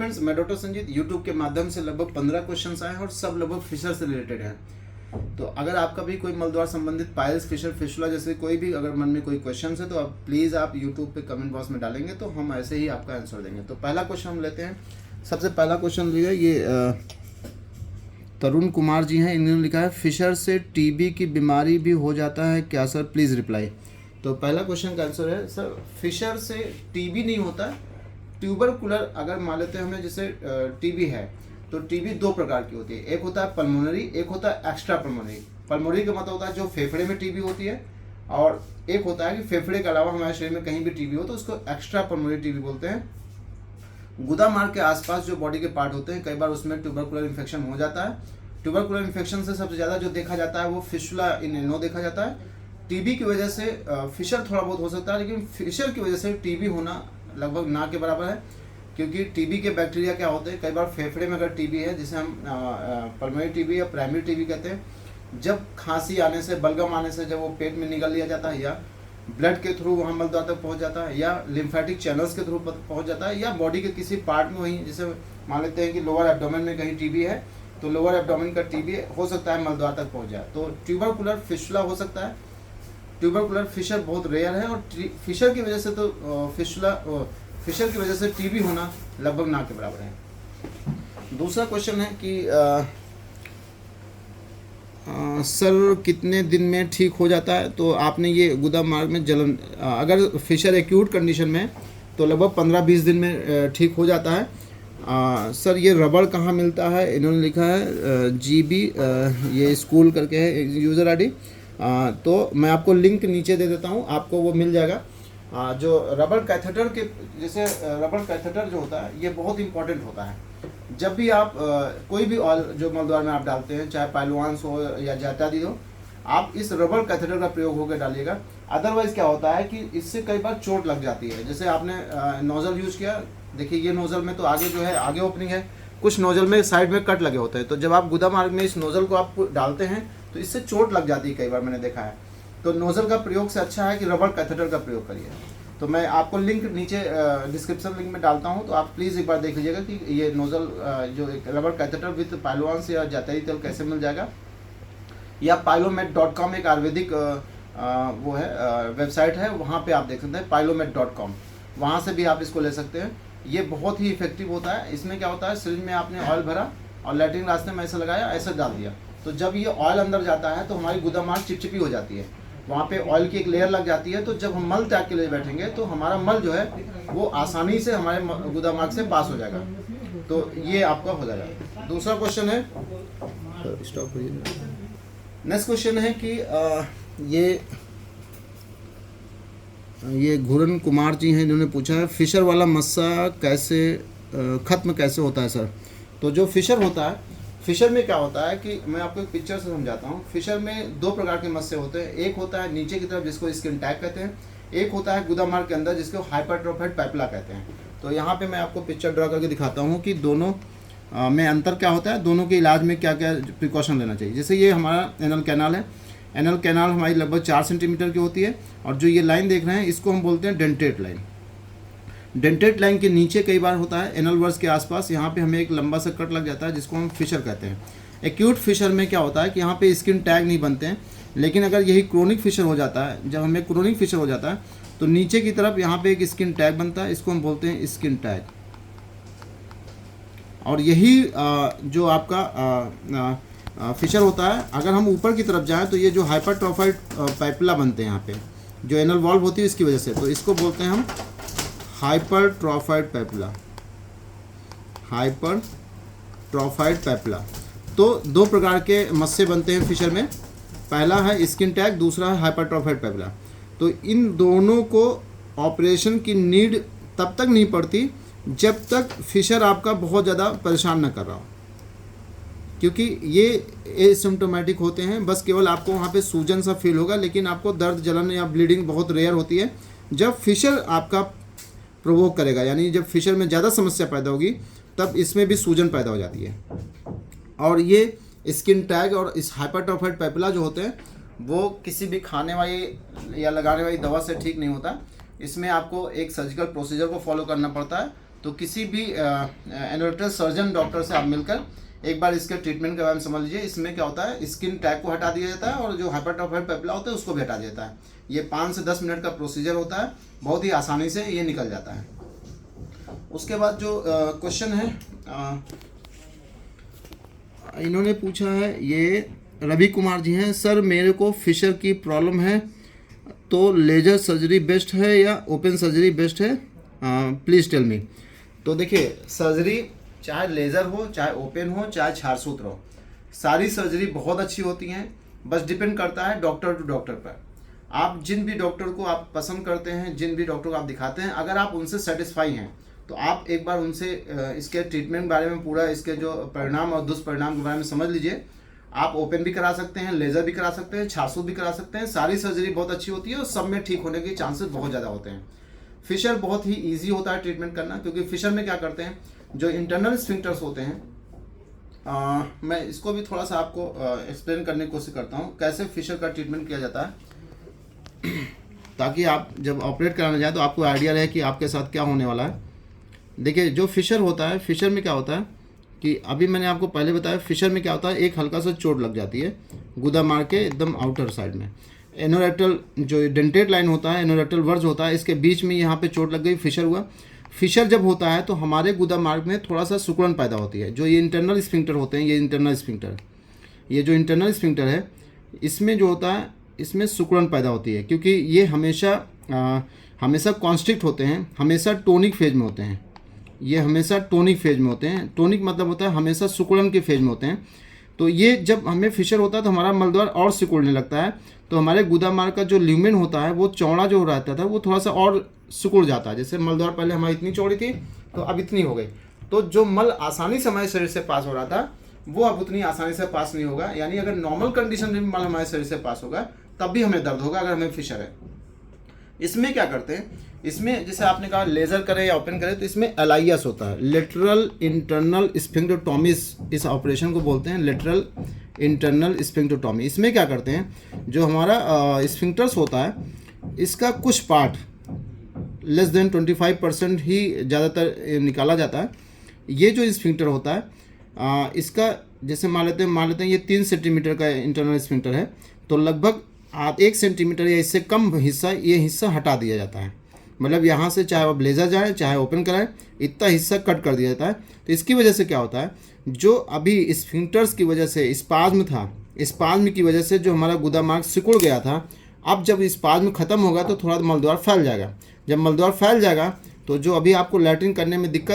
Friends, मैं doctor Sanjeet YouTube के माध्यम से लगभग 15 क्वेश्चंस आए हैं और सब लगभग फिशर से रिलेटेड हैं। तो अगर आपका भी कोई मलद्वार संबंधित पाइल्स, फिशर, फिशुला जैसे कोई भी अगर मन में कोई क्वेश्चन है तो आप प्लीज़ आप यूट्यूब पे कमेंट बॉक्स में डालेंगे तो हम ऐसे ही आपका आंसर देंगे। तो पहला क्वेश्चन हम लेते हैं। सबसे पहला क्वेश्चन लिया ये तरुण कुमार जी हैं, इन्होंने लिखा है फिशर से टीबी की बीमारी भी हो जाता है क्या सर, प्लीज़ रिप्लाई। तो पहला क्वेश्चन का आंसर है सर, फिशर से टीबी नहीं होता है, ट्यूबरकुलर अगर मान लेते हैं हमें जैसे टीबी है तो टीबी दो प्रकार की होती है, एक होता है पल्मोनरी, एक होता है एक्स्ट्रा पल्मोनरी। पल्मोनरी का मतलब होता है जो फेफड़े में टीबी होती है, और एक होता है कि फेफड़े के अलावा हमारे शरीर में कहीं भी टीबी हो तो उसको एक्स्ट्रा पल्मोनरी टीबी बोलते हैं। गुदा मार्ग के आसपास जो बॉडी के पार्ट होते हैं कई बार उसमें ट्यूबरकुलर इन्फेक्शन हो जाता है। ट्यूबरकुलर इन्फेक्शन से सबसे ज़्यादा जो देखा जाता है वो फिशुला इन एनो देखा जाता है। टीबी की वजह से फिशर थोड़ा बहुत हो सकता है, लेकिन फिशर की वजह से टीबी होना लगभग ना के बराबर है, क्योंकि टीबी के बैक्टीरिया क्या होते हैं, कई बार फेफड़े में अगर टीबी है जिसे हम पल्मोनरी टीबी या प्राइमरी टीबी कहते हैं, जब खांसी आने से, बलगम आने से जब वो पेट में निगल लिया जाता है या ब्लड के थ्रू वहाँ मलद्वार तक पहुँच जाता है या लिम्फेटिक चैनल्स के थ्रू पहुँच जाता है या बॉडी के किसी पार्ट में वहीं, जैसे मान लेते हैं कि लोअर एब्डोमेन में कहीं टीबी है तो लोअर एब्डोमेन का टीबी हो सकता है मलद्वार तक पहुँच जाए, तो ट्यूबरकुलर फिशुला हो सकता है। ट्यूबरकुलर फिशर बहुत रेयर है और फिशर की वजह से तो फिशर की वजह से टीबी होना लगभग ना के बराबर है। दूसरा क्वेश्चन है कि सर कितने दिन में ठीक हो जाता है, तो आपने ये गुदा मार्ग में जलन, अगर फिशर एक्यूट कंडीशन में तो लगभग 15-20 दिन में ठीक हो जाता है। सर ये रबड़ कहाँ मिलता है, इन्होंने लिखा है जीबी, ये स्कूल करके है यूज़र आईडी, तो मैं आपको लिंक नीचे दे देता हूँ, आपको वो मिल जाएगा। जो रबड़ कैथेटर के, जैसे रबड़ कैथेटर जो होता है ये बहुत इंपॉर्टेंट होता है। जब भी आप कोई भी ऑयल जो मलद्वार में आप डालते हैं, चाहे पाइलवांस हो या जैतादी हो, आप इस रबड़ कैथेटर का प्रयोग होकर डालिएगा। अदरवाइज क्या होता है कि इससे कई बार चोट लग जाती है। जैसे आपने नोज़ल यूज़ किया, देखिए ये नोज़ल में तो आगे जो है आगे ओपनिंग है, कुछ नोज़ल में साइड में कट लगे होते हैं, तो जब आप गुदा मार्ग में इस नोज़ल को आप डालते हैं तो इससे चोट लग जाती है, कई बार मैंने देखा है। तो नोज़ल का प्रयोग से अच्छा है कि रबड़ कैथेटर का प्रयोग करिए। तो मैं आपको लिंक नीचे डिस्क्रिप्शन लिंक में डालता हूँ, तो आप प्लीज़ एक बार देख लीजिएगा कि ये नोज़ल जो एक रबड़ कैथेटर विथ पाइलोवांस या जैतादी तेल कैसे मिल जाएगा। या पाइलोमेट.com एक आयुर्वेदिक वो है वेबसाइट है, वहाँ पे आप देख सकते हैं पाइलोमेट.com, वहाँ से भी आप इसको ले सकते हैं। ये बहुत ही इफेक्टिव होता है। इसमें क्या होता है, शरीर में आपने ऑयल भरा और लैट्रिन रास्ते में ऐसे लगाया, ऐसे डाल दिया, तो जब ये ऑयल अंदर जाता है तो हमारी गुदा मार्ग चिपचिपी हो जाती है, वहाँ पे ऑयल की एक लेयर लग जाती है। तो जब हम मल त्याग के लिए बैठेंगे तो हमारा मल जो है वो आसानी से हमारे गुदा मार्ग से पास हो जाएगा, तो ये आपका हो जाएगा। दूसरा क्वेश्चन है, स्टॉप करिए। नेक्स्ट क्वेश्चन है कि ये घुरन कुमार जी हैं, इन्होंने पूछा है फिशर वाला मस्सा कैसे ख़त्म कैसे होता है सर। तो जो फिशर होता है, फिशर में क्या होता है कि मैं आपको एक पिक्चर से समझाता हूँ। फिशर में दो प्रकार के मस्से होते हैं, एक होता है नीचे की तरफ जिसको स्किन टैग कहते हैं, एक होता है गुदा मार्ग के अंदर जिसको हाइपरट्रोफाइड पैपुला कहते हैं। तो यहाँ पे मैं आपको पिक्चर ड्रा करके दिखाता हूँ कि दोनों में अंतर क्या होता है, दोनों के इलाज में क्या क्या प्रिकॉशन लेना चाहिए। जैसे ये हमारा एनल कैनाल है, एनल कैनाल हमारी लगभग 4 सेंटीमीटर की होती है, और जो ये लाइन देख रहे हैं इसको हम बोलते हैं डेंटेट लाइन। डेंटेट लाइन के नीचे कई बार होता है एनल वर्स के आसपास, यहाँ पे हमें एक लंबा सा कट लग जाता है जिसको हम फिशर कहते हैं। एक्यूट फिशर में क्या होता है कि यहाँ पे स्किन टैग नहीं बनते हैं, लेकिन अगर यही क्रोनिक फिशर हो जाता है, जब हमें क्रोनिक फिशर हो जाता है तो नीचे की तरफ यहाँ पे एक स्किन टैग बनता है, इसको हम बोलते हैं स्किन टैग। और यही जो आपका फिशर होता है, अगर हम ऊपर की तरफ जाएँ तो ये जो हाइपरट्रोफाइड पैपुला बनते हैं यहाँ पे, जो एनल वॉल्व होती है इसकी वजह से, तो इसको बोलते हैं हम हाइपरट्रोफाइड पैपुला, हाइपरट्रोफाइड पैपुला। तो दो प्रकार के मस्से बनते हैं फिशर में, पहला है स्किन टैग, दूसरा है हाइपरट्रोफाइड पैपुला। तो इन दोनों को ऑपरेशन की नीड तब तक नहीं पड़ती जब तक फिशर आपका बहुत ज़्यादा परेशान न कर रहा हो, क्योंकि ये एसिम्प्टोमेटिक होते हैं, बस केवल आपको वहाँ पे सूजन सा फील होगा, लेकिन आपको दर्द, जलन या ब्लीडिंग बहुत रेयर होती है। जब फिशर आपका प्रोवोक करेगा, यानी जब फिशर में ज़्यादा समस्या पैदा होगी तब इसमें भी सूजन पैदा हो जाती है। और ये स्किन टैग और इस हाइपरट्रोफाइड पैपुला जो होते हैं वो किसी भी खाने वाली या लगाने वाली दवा से ठीक नहीं होता। इसमें आपको एक सर्जिकल प्रोसीजर को फॉलो करना पड़ता है तो किसी भी एनोरेक्टल सर्जन डॉक्टर से आप मिलकर एक बार इसके ट्रीटमेंट के बारे में समझ लीजिए। इसमें क्या होता है, स्किन टैग को हटा दिया जाता है और जो हाइपरट्रॉफाइड पेपिला होता है उसको भी हटा दिया जाता है। ये 5 से 10 मिनट का प्रोसीजर होता है, बहुत ही आसानी से ये निकल जाता है। उसके बाद जो क्वेश्चन है इन्होंने पूछा है, ये रवि कुमार जी हैं। सर मेरे को फिशर की प्रॉब्लम है, तो लेजर सर्जरी बेस्ट है या ओपन सर्जरी बेस्ट है, प्लीज़ टेल मी। तो देखिए, सर्जरी चाहे लेज़र हो, चाहे ओपन हो, चाहे छारसूत्र हो, सारी सर्जरी बहुत अच्छी होती हैं। बस डिपेंड करता है डॉक्टर टू डॉक्टर पर। आप जिन भी डॉक्टर को आप पसंद करते हैं, जिन भी डॉक्टर को आप दिखाते हैं, अगर आप उनसे सेटिस्फाई हैं तो आप एक बार उनसे इसके ट्रीटमेंट के बारे में, पूरा इसके जो परिणाम और दुष्परिणाम के बारे में समझ लीजिए। आप ओपन भी करा सकते हैं, लेज़र भी करा सकते हैं, छारसूत्र भी करा सकते हैं। सारी सर्जरी बहुत अच्छी होती है और सब में ठीक होने के चांसेस बहुत ज़्यादा होते हैं। फिशर बहुत ही ईजी होता है ट्रीटमेंट करना, क्योंकि फिशर में क्या करते हैं, जो इंटरनल स्फिंक्टर्स होते हैं, मैं इसको भी थोड़ा सा आपको एक्सप्लेन करने की कोशिश करता हूँ कैसे फिशर का ट्रीटमेंट किया जाता है, ताकि आप जब ऑपरेट कराने जाए तो आपको आइडिया रहे कि आपके साथ क्या होने वाला है। देखिए, जो फिशर होता है, फिशर में क्या होता है कि अभी मैंने आपको पहले बताया, फिशर में क्या होता है, एक हल्का सा चोट लग जाती है गुदा मार के एकदम आउटर साइड में। एनोरेक्टल जो डेंटेड लाइन होता है, एनोरेक्टल वर्ज होता है, इसके बीच में यहाँ पे चोट लग गई, फिशर हुआ। फिशर जब होता है तो हमारे गुदा मार्ग में थोड़ा सा सिकुड़न पैदा होती है। जो ये इंटरनल स्फिंक्टर होते हैं, ये इंटरनल स्फिंक्टर, ये जो इंटरनल स्फिंक्टर है, इसमें जो होता है, इसमें सिकुड़न पैदा होती है, क्योंकि ये हमेशा कॉन्स्ट्रिक्ट होते हैं, हमेशा टोनिक फेज में होते हैं। ये हमेशा टोनिक फेज में होते हैं। टोनिक मतलब होता है हमेशा सिकुड़न के फेज में होते हैं। तो ये जब हमें फिशर होता है तो हमारा मलद्वार और सिकुड़ने लगता है, तो हमारे गुदा मार्ग का जो ल्यूमेन होता है वो चौड़ा जो रहता था वो थोड़ा सा और सिकुड़ जाता है। जैसे मलद्वार पहले हमारी इतनी चौड़ी थी तो अब इतनी हो गई, तो जो मल आसानी से हमारे शरीर से पास हो रहा था वो अब उतनी आसानी से पास नहीं होगा। यानी अगर नॉर्मल कंडीशन में मल हमारे शरीर से पास होगा तब भी हमें दर्द होगा अगर हमें फिशर है। इसमें क्या करते हैं, इसमें जैसे आपने कहा लेज़र करें या ओपन करें, तो इसमें एलाइयस होता है, लेटरल इंटरनल स्फिंक्टोटॉमीज, इस ऑपरेशन को बोलते हैं लेटरल इंटरनल स्फिंक्टोटॉमी। इसमें क्या करते हैं, जो हमारा स्फिंक्टर्स होता है इसका कुछ पार्ट लेस देन 25% ही ज़्यादातर निकाला जाता है। ये जो स्फिंक्टर होता है इसका जैसे मान लेते हैं ये 3 सेंटीमीटर का इंटरनल स्फिंक्टर है, तो लगभग 1 सेंटीमीटर या इससे कम हिस्सा, ये हिस्सा हटा दिया जाता है। मतलब यहाँ से चाहे आप लेज़र जाए चाहे ओपन कराएं, इतना हिस्सा कट कर दिया जाता है। तो इसकी वजह से क्या होता है, जो अभी स्फिंक्टर्स की वजह से स्पाज्म था, स्पाज्म की वजह से जो हमारा गुदा मार्ग सिकुड़ गया था, अब जब स्पाज्म खत्म होगा तो थोड़ा मलद्वार फैल जाएगा। जब मलद्वार फैल जाएगा तो जो अभी आपको लैट्रिन करने में दिक्कत